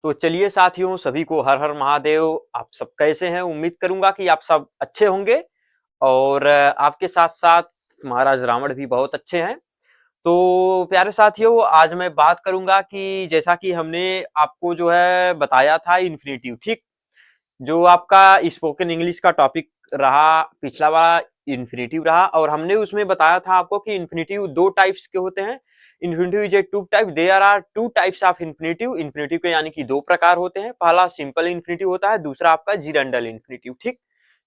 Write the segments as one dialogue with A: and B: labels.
A: तो चलिए साथियों, सभी को हर हर महादेव। आप सब कैसे हैं? उम्मीद करूंगा कि आप सब अच्छे होंगे और आपके साथ साथ महाराज रावण भी बहुत अच्छे हैं। तो प्यारे साथियों, आज मैं बात करूंगा कि जैसा कि हमने आपको जो है बताया था इन्फिनेटिव, ठीक, जो आपका स्पोकन इंग्लिश का टॉपिक रहा पिछला वाला इन्फिनेटिव रहा, और हमने उसमें बताया था आपको कि इन्फिनेटिव दो टाइप्स के होते हैं। Infinitive is a two type, there are two types of infinitive. Infinitive के यानी कि दो प्रकार होते हैं। पहला सिंपल इन्फिनेटिव होता है, दूसरा आपका जिरेंडल इन्फिनेटिव, ठीक।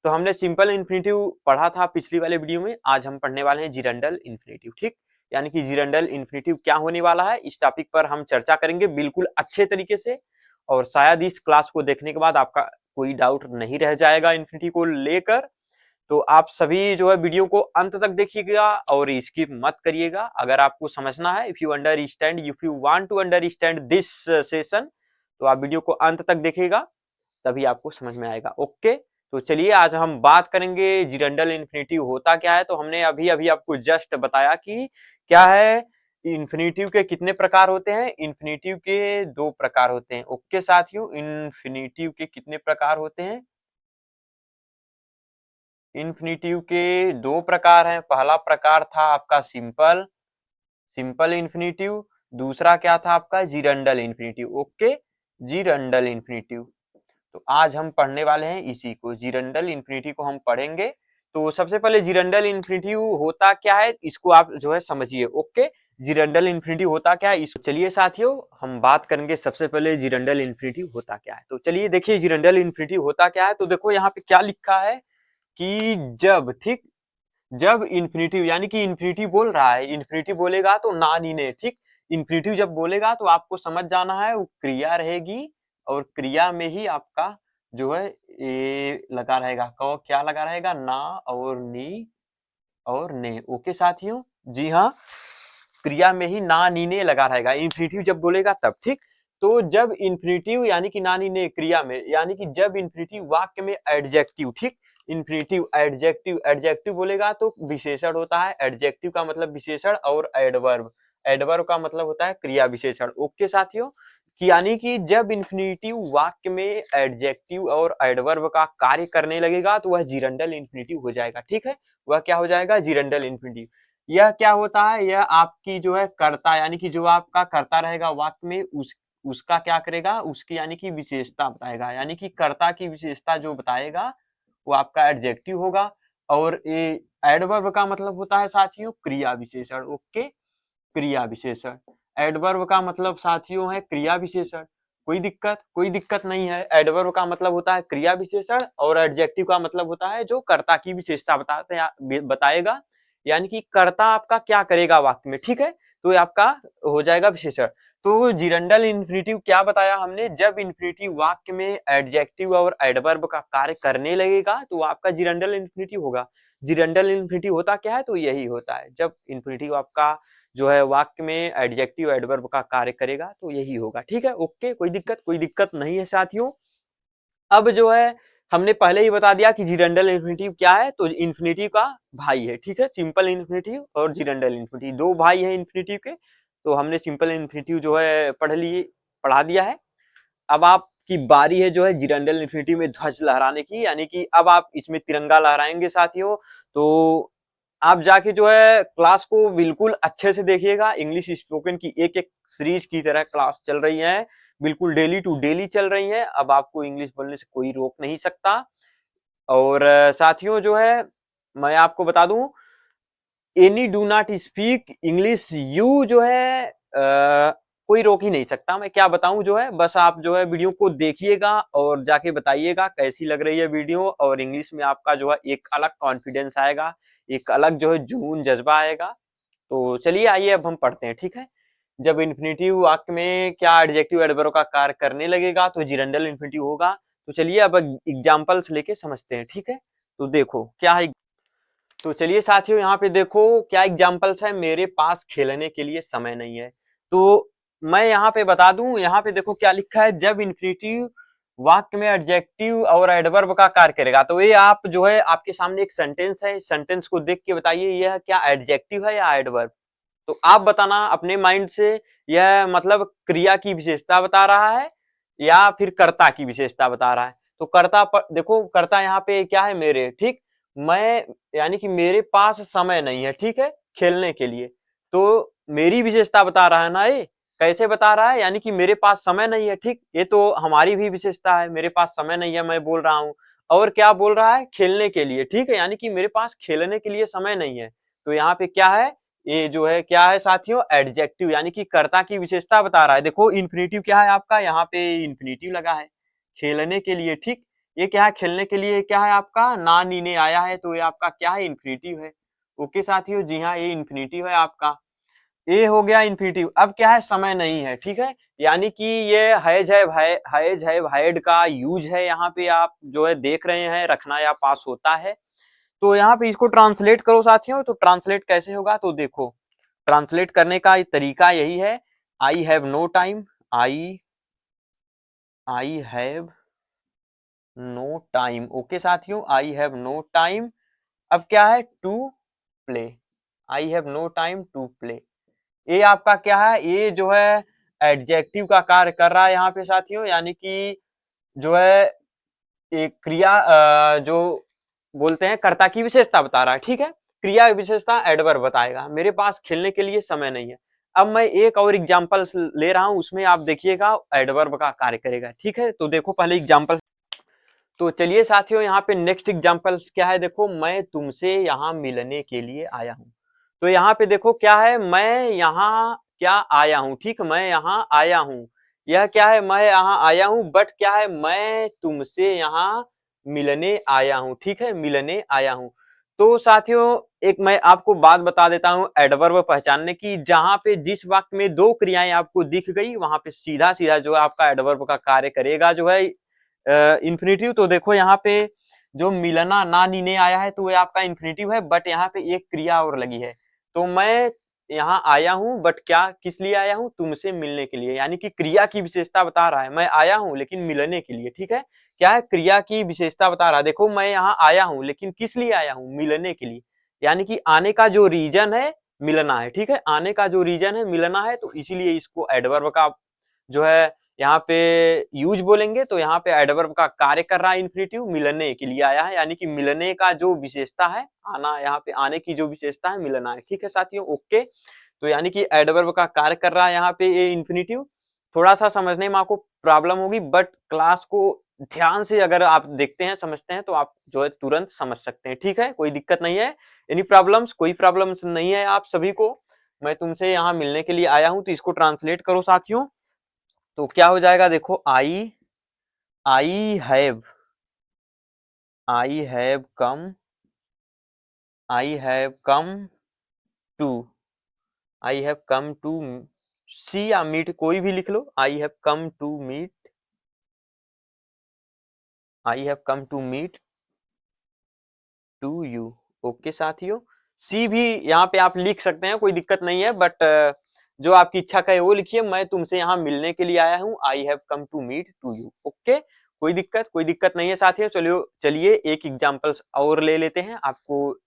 A: तो हमने सिंपल इन्फिनेटिव पढ़ा था पिछली वाले वीडियो में, आज हम पढ़ने वाले हैं जिरेंडल इन्फिनेटिव, ठीक। यानी कि जिरेंडल इन्फिनेटिव क्या होने वाला है, इस टॉपिक पर हम चर्चा करेंगे बिल्कुल अच्छे तरीके से। और शायद इस क्लास को देखने के बाद आपका कोई डाउट नहीं रह जाएगा इन्फिनिटी को लेकर। तो आप सभी जो है वीडियो को अंत तक देखिएगा और स्किप मत करिएगा। अगर आपको समझना है, if you understand, if you want to understand this session, तो आप वीडियो को अंत तक देखिएगा, तभी आपको समझ में आएगा। ओके, तो चलिए आज हम बात करेंगे जिरेंडल इन्फिनेटिव होता क्या है। तो हमने अभी अभी आपको जस्ट बताया कि क्या है, इन्फिनेटिव के कितने प्रकार होते हैं। इन्फिनेटिव के दो प्रकार होते हैं। ओके साथियों, इन्फिनेटिव के कितने प्रकार होते हैं? इन्फिनेटिव के दो प्रकार हैं। पहला प्रकार था आपका सिंपल सिंपल इन्फिनेटिव, दूसरा क्या था आपका gerund infinitive. Okay, gerund infinitive. तो आज हम पढ़ने वाले हैं इसी को, जिरेंडल इन्फिनेटिव को हम पढ़ेंगे। तो सबसे पहले जिरेंडल इन्फिनेटिव होता क्या है, इसको आप जो है समझिए। ओके, जिरेंडल इन्फिनेटिव होता क्या है, इस चलिए साथियों हम बात करेंगे सबसे पहले जिरेंडल इन्फिनेटिव होता क्या है। तो चलिए देखिए जिरेंडल इन्फिनेटिव होता क्या है। तो देखो यहाँ पे क्या लिखा है कि जब, ठीक, जब इन्फिनेटिव यानी कि इन्फिनेटिव बोल रहा है, इन्फिनेटिव बोलेगा तो ना नीने, ठीक। इन्फिनेटिव जब बोलेगा तो आपको समझ जाना है वो क्रिया रहेगी, और क्रिया में ही आपका जो है ये लगा रहेगा, कौ क्या लगा रहेगा, ना और नी और ने। ओके साथियों, जी हाँ, क्रिया में ही ना नीने लगा रहेगा इन्फिनेटिव जब बोलेगा तब, ठीक। तो जब इन्फिनेटिव यानी कि ना नीने क्रिया में, यानी कि जब इन्फिनेटिव वाक्य में एडजेक्टिव, ठीक, इन्फिनेटिव एडजेक्टिव एडजेक्टिव बोलेगा तो विशेषण होता है। एडजेक्टिव का मतलब विशेषण, और एडवर्ब एडवर्ब का मतलब होता है क्रिया विशेषण। ओके साथियों, कि यानी कि जब इन्फिनेटिव वाक्य में एडजेक्टिव और एडवर्ब का कार्य करने लगेगा तो वह जिरेंडल इन्फिनेटिव हो जाएगा, ठीक है। वह क्या हो जाएगा, जिरेंडल इन्फिनेटिव। यह क्या होता है, यह आपकी जो है कर्ता, यानी कि जो आपका कर्ता रहेगा वाक्य में उसका क्या करेगा, उसकी यानी कि विशेषता बताएगा। यानी कि कर्ता की विशेषता जो बताएगा वो आपका एडजेक्टिव होगा। और ये एडवर्ब का मतलब होता है साथियों क्रिया विशेषण। ओके, क्रिया विशेषण। एडवर्ब का मतलब साथियों है क्रिया विशेषण। कोई दिक्कत नहीं है। एडवर्ब का मतलब होता है क्रिया विशेषण, और एडजेक्टिव का मतलब होता है जो कर्ता की विशेषता बताएगा, यानी कि कर्ता आपका क्या करेगा वाक्य में, ठीक है। तो ये आपका हो जाएगा विशेषण। तो जिरेंडल इन्फिनेटिव क्या बताया हमने, जब इन्फिनेटिव वाक्य में एडजेक्टिव और एडवर्ब का कार्य करने लगेगा तो आपका जिरेंडल इन्फिनेटिव होगा। जिरेंडल इन्फिनेटिव होता क्या है, तो यही होता है जब इन्फिनेटिव आपका जो है वाक्य में एडजेक्टिव एडवर्ब का कार्य करेगा तो यही होगा, ठीक है। ओके, कोई दिक्कत नहीं है साथियों। अब जो है हमने पहले ही बता दिया कि जिरेंडल इन्फिनेटिव क्या है। तो इन्फिनेटिव का भाई है, ठीक है, सिंपल इन्फिनेटिव और जिरेंडल इन्फिनेटिव दो भाई है इन्फिनेटिव के। तो हमने सिंपल इन्फिनेटिव जो है पढ़ा दिया है। अब आपकी बारी है जो है जिरेंडल इन्फिनेटिव में ध्वज लहराने की, यानी कि अब आप इसमें तिरंगा लहराएंगे साथियों। तो आप जाके जो है क्लास को बिल्कुल अच्छे से देखिएगा। इंग्लिश स्पोकन की एक एक सीरीज की तरह क्लास चल रही है, बिल्कुल डेली टू डेली चल रही है। अब आपको इंग्लिश बोलने से कोई रोक नहीं सकता। और साथियों जो है मैं आपको बता दूं, any do not speak English, you जो है कोई रोक ही नहीं सकता। मैं क्या बताऊं जो है, बस आप जो है वीडियो को देखिएगा और जाके बताइएगा कैसी लग रही है वीडियो। और इंग्लिश में आपका जो है एक अलग कॉन्फिडेंस आएगा, एक अलग जो है जुनून जज्बा आएगा। तो चलिए आइए अब हम पढ़ते हैं, ठीक है। जब इन्फिनेटिव वाक्य में क्या एडजेक्टिव एडवर्ब का कार्य करने लगेगा तो जिरेंडल इन्फिनेटिव होगा। तो चलिए अब एग्जांपल्स लेके समझते हैं, ठीक है। तो देखो क्या है, तो चलिए साथियों यहाँ पे देखो क्या एग्जांपल्स है। मेरे पास खेलने के लिए समय नहीं है। तो मैं यहाँ पे बता दूं, यहाँ पे देखो क्या लिखा है, जब इन्फिनेटिव वाक्य में एडजेक्टिव और एडवर्ब का कार्य करेगा। तो ये आप जो है आपके सामने एक सेंटेंस है, सेंटेंस को देख के बताइए यह क्या एडजेक्टिव है या एडवर्ब। तो आप बताना अपने माइंड से, यह मतलब क्रिया की विशेषता बता रहा है या फिर कर्ता की विशेषता बता रहा है। तो कर्ता पर देखो, कर्ता यहाँ पे क्या है, मेरे, ठीक। मैं यानी कि मेरे पास समय नहीं है, ठीक है, खेलने के लिए। तो मेरी विशेषता बता रहा है ना ये। कैसे बता रहा है, यानी कि मेरे पास समय नहीं है, ठीक। ये तो हमारी भी विशेषता है, मेरे पास समय नहीं है, मैं बोल रहा हूँ। और क्या बोल रहा है, खेलने के लिए, ठीक है, यानी कि मेरे पास खेलने के लिए समय नहीं है। तो यहाँ पे क्या है, ये जो है क्या है साथियों, एडजेक्टिव, यानी कि कर्ता की विशेषता बता रहा है। देखो इन्फिनेटिव क्या है आपका, यहाँ पे इन्फिनेटिव लगा है खेलने के लिए, ठीक। ये क्या है, खेलने के लिए क्या है आपका, ना नीने आया है, तो ये आपका क्या है, इन्फिनेटिव है। ओके साथियों, जी हाँ, ये इन्फिनेटिव है आपका। ये हो गया इन्फिनेटिव। अब क्या है, समय नहीं है, ठीक है, यानी कि ये हैज है हैड का यूज है, यहाँ पे आप जो है देख रहे हैं, रखना या पास होता है। तो यहाँ पे इसको ट्रांसलेट करो साथियों। तो ट्रांसलेट कैसे होगा, तो देखो ट्रांसलेट करने का तरीका यही है। I have no time, I have no time. Okay साथियों, आई हैव नो टाइम। अब क्या है, to play, I have no time to play. ये आपका क्या है, ये जो है एडजेक्टिव का कार्य कर रहा है यहाँ पे साथियों, यानी कि जो है एक क्रिया जो बोलते हैं कर्ता की विशेषता बता रहा है, ठीक है। क्रिया विशेषता एडवर्ब बताएगा, मेरे पास खेलने के लिए समय नहीं है। अब मैं एक और एग्जांपल ले रहा हूं, उसमें आप देखिएगा एडवर्ब का कार्य करेगा, ठीक है। तो देखो पहले एग्जांपल। तो चलिए साथियों, यहाँ पे नेक्स्ट एग्जांपल्स क्या है, देखो मैं तुमसे यहाँ मिलने के लिए आया हूँ। तो यहाँ पे देखो क्या है, मैं यहाँ क्या आया हूँ, ठीक, मैं यहाँ आया हूँ। यह क्या है, मैं यहाँ आया हूँ, बट क्या है, मैं तुमसे यहाँ मिलने आया हूँ, ठीक है, मिलने आया हूँ। तो साथियों एक मैं आपको बात बता देता हूँ एडवर्ब पहचानने की। जहां पे जिस वाक्य में दो क्रियाएं आपको दिख गई, वहां पे सीधा सीधा जो है आपका एडवर्ब का कार्य करेगा जो है इन्फिनेटिव। तो देखो यहाँ पे जो मिलना ना नीने आया है, तो ये आपका इन्फिनेटिव है, बट यहाँ पे एक क्रिया और लगी है। तो मैं यहाँ आया हूँ, बट क्या किस लिए आया हूँ, तुमसे मिलने के लिए, यानी कि क्रिया की विशेषता बता रहा है। मैं आया हूँ लेकिन मिलने के लिए, ठीक है। क्या है, क्रिया की विशेषता बता रहा है। देखो मैं यहाँ आया हूँ, लेकिन किस लिए आया हूँ, मिलने के लिए, यानी कि आने का जो रीजन है मिलना है, ठीक है, आने का जो रीजन है मिलना है। तो इसीलिए इसको एडवर्ब का जो है यहाँ पे यूज बोलेंगे। तो यहाँ पे एडवर्ब का कार्य कर रहा है इन्फिनेटिव, मिलने के लिए आया है, यानी कि मिलने का जो विशेषता है, आना, यहाँ पे आने की जो विशेषता है मिलना है, ठीक है साथियों। ओके, तो यानी कि एडवर्ब का कार्य कर रहा है यहाँ पे ये इन्फिनेटिव। थोड़ा सा समझने में आपको प्रॉब्लम होगी, बट क्लास को ध्यान से अगर आप देखते हैं, समझते हैं, तो आप जो है तुरंत समझ सकते हैं, ठीक है, कोई दिक्कत नहीं है। एनी प्रॉब्लम्स, कोई प्रॉब्लम्स नहीं है आप सभी को। मैं तुमसे यहाँ मिलने के लिए आया हूँ, तो इसको ट्रांसलेट करो साथियों। तो क्या हो जाएगा, देखो I have I have come I have come to I have come to see या मीट, कोई भी लिख लो। I have come to meet I have come to meet to you. Okay साथियों, सी भी यहाँ पे आप लिख सकते हैं, कोई दिक्कत नहीं है, बट जो आपकी इच्छा का है वो लिखिए। मैं तुमसे यहाँ मिलने के लिए आया हूँ, I have come to meet to you. Okay, कोई दिक्कत नहीं है साथियों। चलिए चलिए एक एग्जांपल और ले लेते हैं। आपको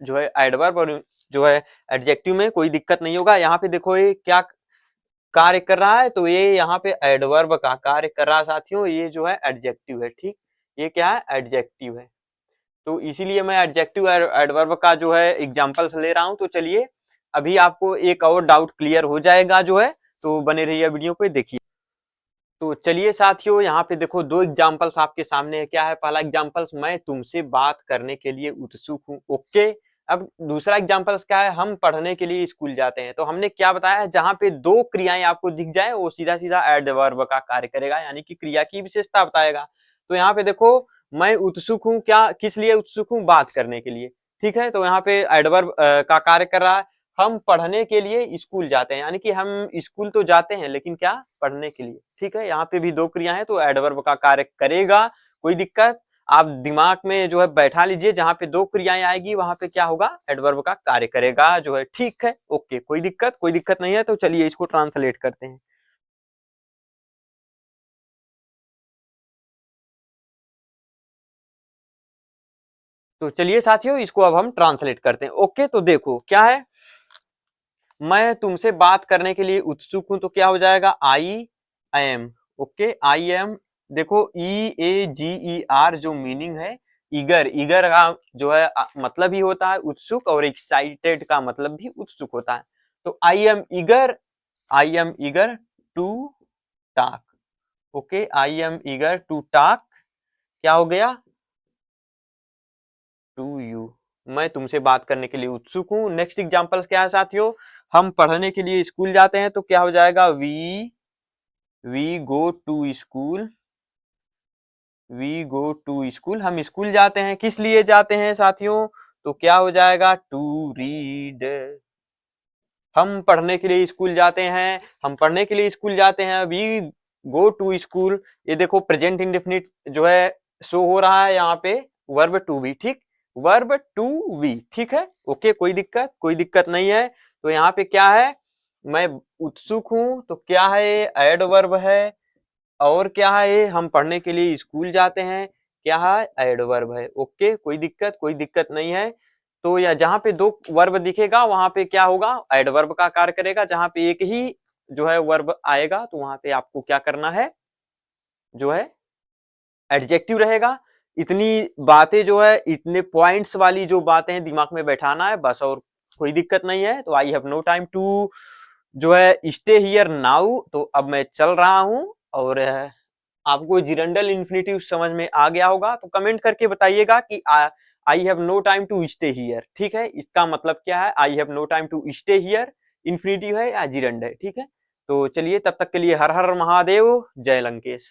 A: जो है एडवर्ब और जो है एडजेक्टिव में कोई दिक्कत नहीं होगा। यहाँ पे देखो ये क्या कार्य कर रहा है, तो ये यहाँ पे एडवर्ब का कार्य कर रहा है साथियों। ये जो है एडजेक्टिव है, ठीक, ये क्या है, एडजेक्टिव है। तो इसीलिए मैं एडजेक्टिव एडवर्ब का जो है एग्जांपल्स ले रहा हूं। तो चलिए अभी आपको एक और डाउट क्लियर हो जाएगा जो है, तो बने रहिए वीडियो पे, देखिए। तो चलिए साथियों, यहाँ पे देखो दो एग्जांपल्स आपके सामने है। क्या है पहला एग्जांपल्स, मैं तुमसे बात करने के लिए उत्सुक हूँ। ओके, अब दूसरा एग्जांपल्स क्या है, हम पढ़ने के लिए स्कूल जाते हैं। तो हमने क्या बताया, जहां पे दो क्रियाएं आपको दिख जाए वो सीधा सीधा एडवर्ब का कार्य करेगा, यानी कि क्रिया की विशेषता बताएगा। तो यहाँ पे देखो मैं उत्सुक हूँ, क्या किस लिए उत्सुक हूँ, बात करने के लिए, ठीक है। तो यहाँ पे एडवर्ब का कार्य कर रहा है। हम पढ़ने के लिए स्कूल जाते हैं, यानी कि हम स्कूल तो जाते हैं लेकिन क्या, पढ़ने के लिए, ठीक है। यहाँ पे भी दो क्रिया है, तो एडवर्ब का कार्य करेगा। कोई दिक्कत, आप दिमाग में जो है बैठा लीजिए, जहां पे दो क्रियाएं आएगी वहां पे क्या होगा, एडवर्ब का कार्य करेगा जो है, ठीक है। ओके, कोई दिक्कत नहीं है। तो चलिए इसको ट्रांसलेट करते हैं। तो चलिए साथियों इसको अब हम ट्रांसलेट करते हैं। ओके, तो देखो क्या है, मैं तुमसे बात करने के लिए उत्सुक हूं, तो क्या हो जाएगा, I am. Okay, I M, देखो EAGER जो मीनिंग है, ईगर, ईगर का जो है मतलब ही होता है उत्सुक, और एक्साइटेड का मतलब भी उत्सुक होता है। तो I am eager to talk. Okay, I am eager to talk, क्या हो गया, टू यू, मैं तुमसे बात करने के लिए उत्सुक हूँ। नेक्स्ट एग्जांपल क्या है साथियों, हम पढ़ने के लिए स्कूल जाते हैं, तो क्या हो जाएगा, we go to school, we go to school, हम स्कूल जाते हैं, किस लिए जाते हैं साथियों, तो क्या हो जाएगा, टू रीड, हम पढ़ने के लिए स्कूल जाते हैं, हम पढ़ने के लिए स्कूल जाते हैं, वी गो टू स्कूल। ये देखो प्रेजेंट इंडेफिनिट जो है शो हो रहा है यहाँ पे, वर्ब टू बी, ठीक, वर्ब टू बी, ठीक है, ओके, कोई दिक्कत नहीं है। तो यहाँ पे क्या है, मैं उत्सुक हूँ, तो क्या है, एडवर्ब है, और क्या है ये, हम पढ़ने के लिए स्कूल जाते हैं, क्या है, एडवर्ब है, ओके, कोई दिक्कत नहीं है। तो या जहां पे दो वर्ब दिखेगा वहां पे क्या होगा, एडवर्ब का कार्य करेगा, जहां पे एक ही जो है वर्ब आएगा तो वहां पे आपको क्या करना है, जो है एडजेक्टिव रहेगा। इतनी बातें जो है, इतने पॉइंट्स वाली जो बातें हैं दिमाग में बैठाना है बस, और कोई दिक्कत नहीं है। तो I have no time to जो है स्टे हियर नाउ, तो अब मैं चल रहा हूं, और आपको जिरंडल इन्फिनिटिव समझ में आ गया होगा, तो कमेंट करके बताइएगा कि I have no time to stay here, ठीक है, इसका मतलब क्या है, I have no time to stay here infinitive है या जिरंड है, ठीक है। तो चलिए तब तक के लिए हर हर महादेव, जय लंकेश।